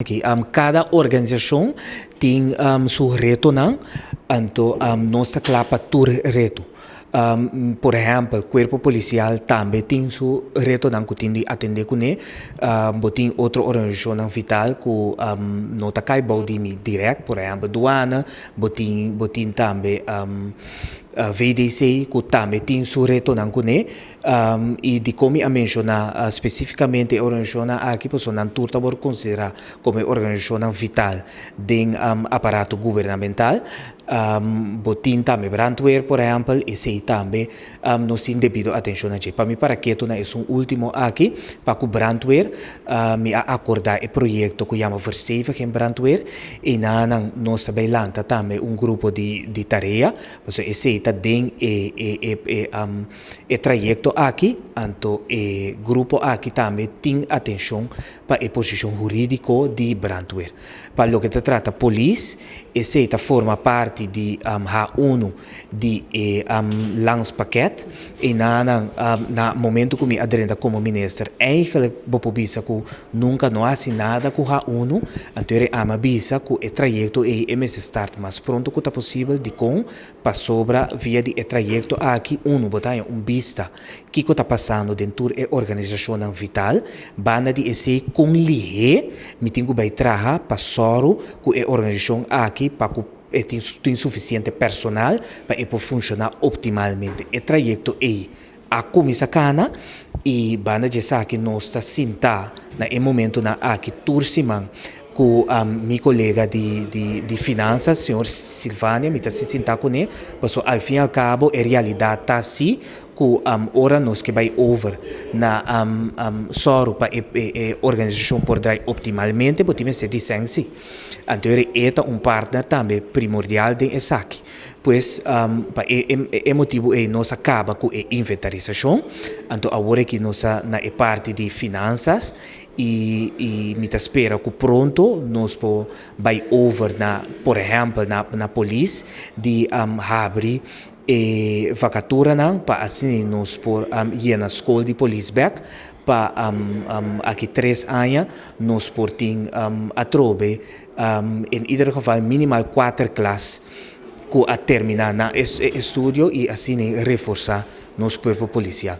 Okay, cada organização tem seu reto, não? Então, nossa clapa tur reto. Por exemplo, o corpo policial também tem seu reto não que tem de atender com ele. Tem outra organização vital que não está caindo direto, por exemplo, doana, tem também VDC que também tem seu reto não com ele. E de como a mencionar especificamente a organização aqui, pessoa não turta por considerar como organização vital do aparato governamental. Botin também brandweer, por exemplo, e sei também nos devido atenção a gente. Para mim, para que tu é um último aqui, para que o brandweer me acordar o projeto que chama Verstevig em brandweer e nós bailanta também grupo de tarefa, porque e sei também e trajeto aqui, então o grupo aqui também tem atenção para a posição jurídica de brandweer. Para o que se trata polícia, e sei forma parte de H1 de lanspakket e na momento que me adrenda como ministro eigenlijk bopobisa que nunca não assinada com H1 então ama bisa que o trajeto é MS start mais pronto que está possível de com para sobra via de trajeto aqui botar vista que está passando dentro da organização vital banda de esse com lihe me tenho que trabalhar para soro que a organização aqui para tem suficiente personal para funcionar optimalmente. O trajeto é a comissacana e banda de saque nós está sentar no momento na aqui turciman com meu colega de finanças, senhor Silvânia, me está se sentar com ele, mas ao fim e ao cabo a realidade está assim que ora nós que vai over na soro para a organização poder optimalmente, porque se dizem assim. Então, é partner também primordial de ESAC. Pois, é motivo é nós acaba com a inventarização, então agora que nós na parte de finanças e me espera que pronto nós vai over na, por exemplo, na polícia de abrir e vacatura não para assim nós por ir na escola de polícia back para aqui 3 anos nós por tem a trobe em ieder geval minimal 4 classes que a terminar na estudo e assim reforçar nosso corpo policial.